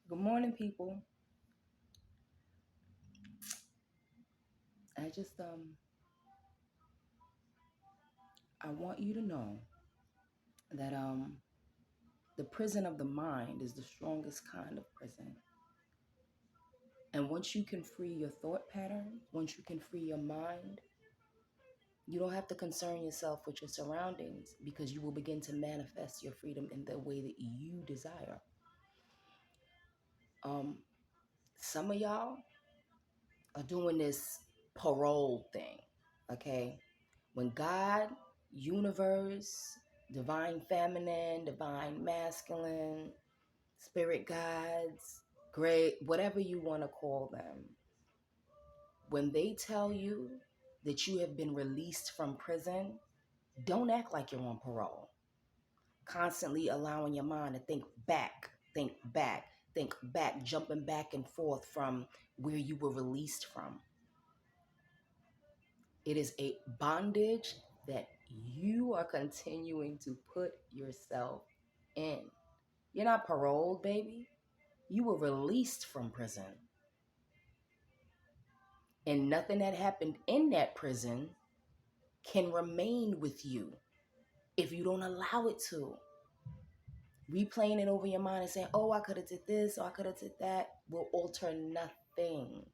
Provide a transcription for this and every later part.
Good morning, people. I just I want you to know that the prison of the mind is the strongest kind of prison. And once you can free your thought patterns, once you can free your mind, you don't have to concern yourself with your surroundings because you will begin to manifest your freedom in the way that you desire. Um some of y'all are doing this parole thing, okay? When God, universe, divine feminine, divine masculine, spirit guides, great, whatever you want to call them, when they tell you that you have been released from prison, don't act like you're on parole. Constantly allowing your mind to think back, jumping back and forth from where you were released from. It is a bondage that you are continuing to put yourself in. You're not paroled, baby. You were released from prison. And nothing that happened in that prison can remain with you if you don't allow it to. Replaying it over your mind and saying, oh, I could have did this or I could have did that will alter nothing.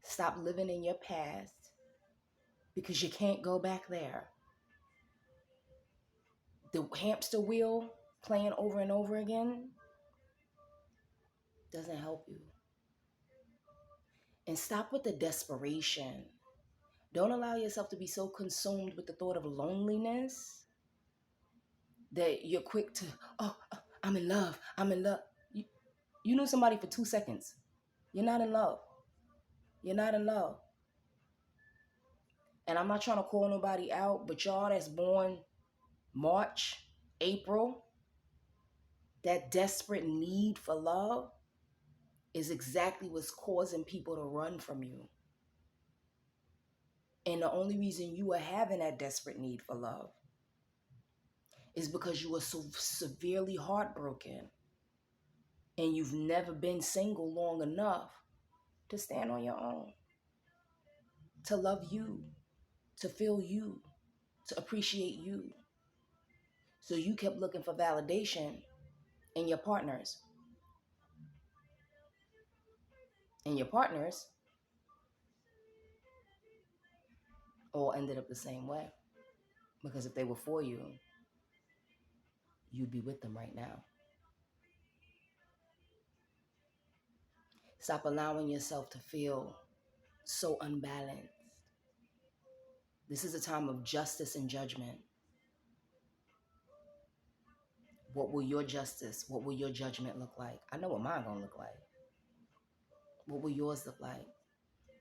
Stop living in your past because you can't go back there. The hamster wheel playing over and over again doesn't help you. And stop with the desperation. Don't allow yourself to be so consumed with the thought of loneliness that you're quick to, oh, I'm in love. I'm in love. You knew somebody for 2 seconds. You're not in love. You're not in love. And I'm not trying to call nobody out, but y'all that's born March, April, that desperate need for love is exactly what's causing people to run from you. And the only reason you are having that desperate need for love is because you are so severely heartbroken and you've never been single long enough to stand on your own, to love you, to feel you, to appreciate you. So you kept looking for validation in your partners. And your partners all ended up the same way. Because if they were for you, you'd be with them right now. Stop allowing yourself to feel so unbalanced. This is a time of justice and judgment. What will your justice, what will your judgment look like? I know what mine gonna look like. What will yours look like?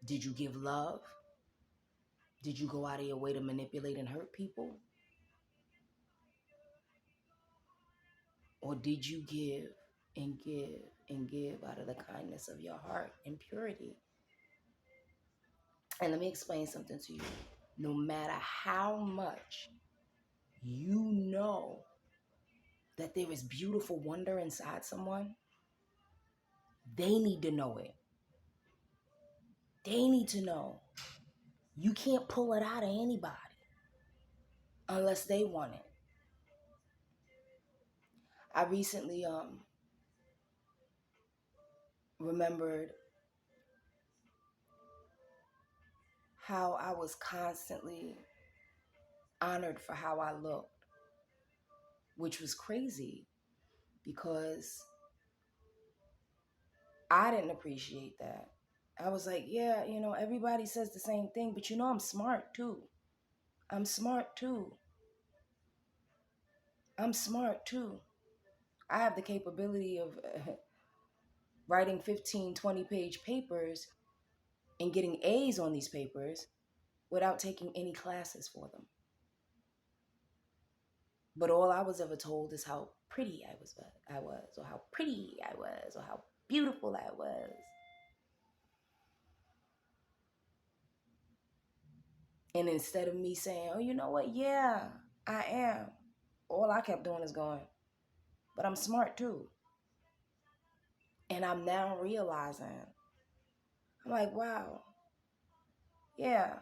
Did you give love? Did you go out of your way to manipulate and hurt people? Or did you give and give and give out of the kindness of your heart and purity? And let me explain something to you. No matter how much you know that there is beautiful wonder inside someone, they need to know it. They need to know. You can't pull it out of anybody unless they want it. I recently remembered how I was constantly honored for how I looked, which was crazy because I didn't appreciate that. I was like, yeah, everybody says the same thing, but I'm smart too. I'm smart too. I'm smart too. I have the capability of writing 15, 20-page papers and getting A's on these papers without taking any classes for them. But all I was ever told is how pretty I was, or how pretty I was, or how beautiful I was. And instead of me saying, oh, you know what? Yeah, I am. All I kept doing is going, but I'm smart too. And I'm now realizing, I'm like, wow, yeah,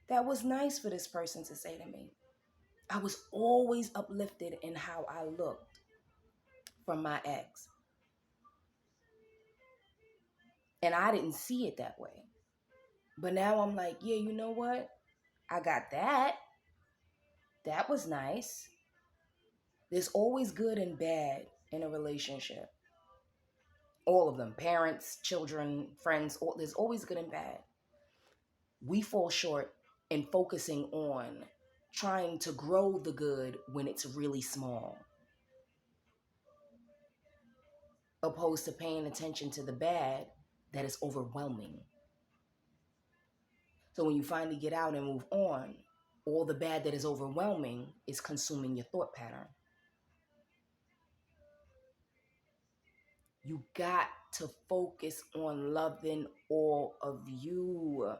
that was nice for this person to say to me. I was always uplifted in how I looked from my ex. And I didn't see it that way. But now I'm like, yeah, you know what? I got that. That was nice. There's always good and bad in a relationship. All of them, parents, children, friends, there's always good and bad. We fall short in focusing on trying to grow the good when it's really small, opposed to paying attention to the bad that is overwhelming. So when you finally get out and move on, all the bad that is overwhelming is consuming your thought pattern. You got to focus on loving all of you.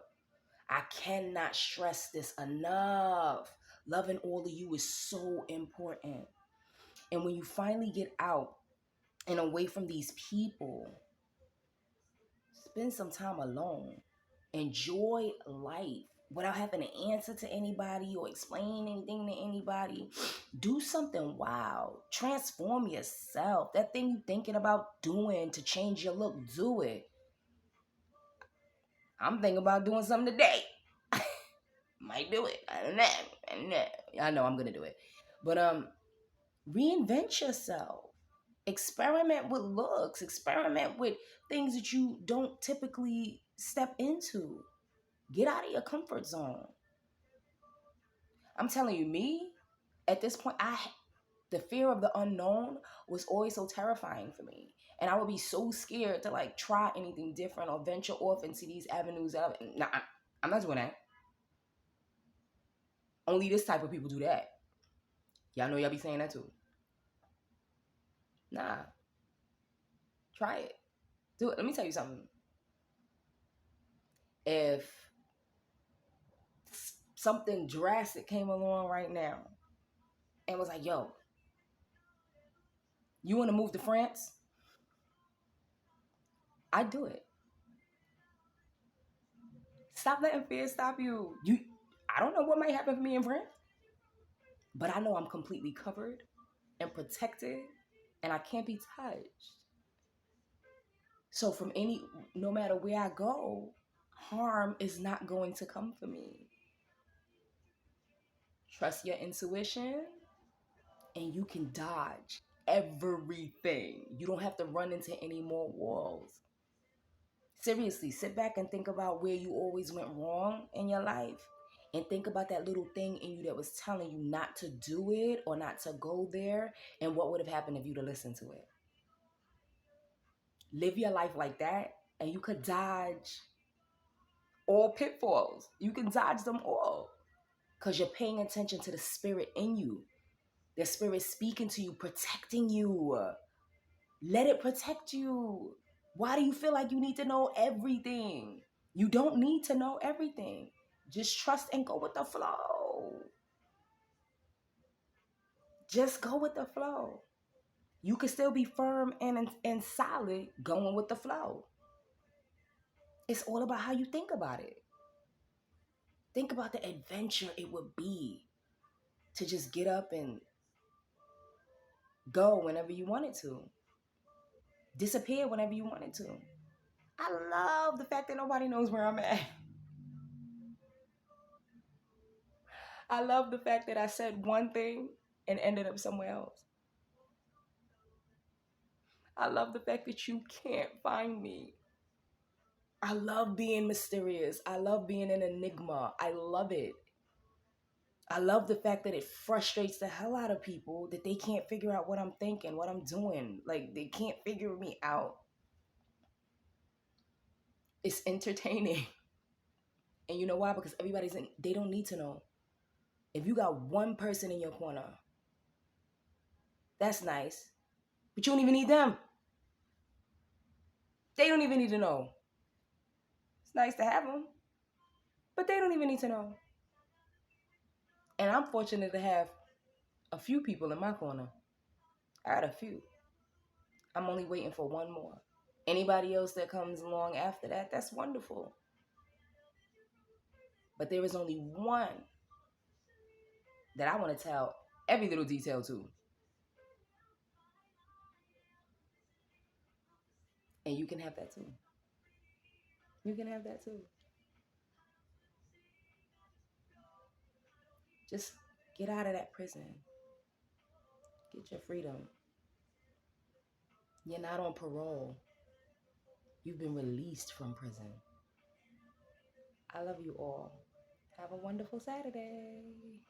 I cannot stress this enough. Loving all of you is so important. And when you finally get out and away from these people, spend some time alone. Enjoy life without having to answer to anybody or explain anything to anybody. Do something wild. Transform yourself. That thing you thinking about doing to change your look, do it. I'm thinking about doing something today. Might do it. I don't know. I know I'm gonna do it. But reinvent yourself. Experiment with looks. Experiment with things that you don't typically step into. Get out of your comfort zone. I'm telling you, me, at this point, the fear of the unknown was always so terrifying for me. And I would be so scared to like try anything different or venture off into these avenues. Nah, I'm not doing that. Only this type of people do that. Y'all know y'all be saying that too. Nah, try it. Do it. Let me tell you something. If something drastic came along right now and was like, yo, you want to move to France? I'd do it. Stop letting fear stop you. I don't know what might happen for me in France, but I know I'm completely covered and protected and I can't be touched. So no matter where I go, harm is not going to come for me. Trust your intuition and you can dodge everything. You don't have to run into any more walls. Seriously, sit back and think about where you always went wrong in your life. And think about that little thing in you that was telling you not to do it or not to go there. And what would have happened if you'd have listened to it. Live your life like that and you could dodge all pitfalls. You can dodge them all. Because you're paying attention to the spirit in you. The spirit speaking to you, protecting you. Let it protect you. Why do you feel like you need to know everything? You don't need to know everything. Just trust and go with the flow. Just go with the flow. You can still be firm and solid going with the flow. It's all about how you think about it. Think about the adventure it would be to just get up and go whenever you wanted to. Disappear whenever you wanted to. I love the fact that nobody knows where I'm at. I love the fact that I said one thing and ended up somewhere else. I love the fact that you can't find me. I love being mysterious. I love being an enigma. I love it. I love the fact that it frustrates the hell out of people that they can't figure out what I'm thinking, what I'm doing. Like, they can't figure me out. It's entertaining. And you know why? Because they don't need to know. If you got one person in your corner, that's nice. But you don't even need them. They don't even need to know. It's nice to have them, but they don't even need to know. And I'm fortunate to have a few people in my corner. I got a few. I'm only waiting for one more. Anybody else that comes along after that, that's wonderful. But there is only one that I want to tell every little detail to. And you can have that too. You can have that too. Just get out of that prison. Get your freedom. You're not on parole. You've been released from prison. I love you all. Have a wonderful Saturday.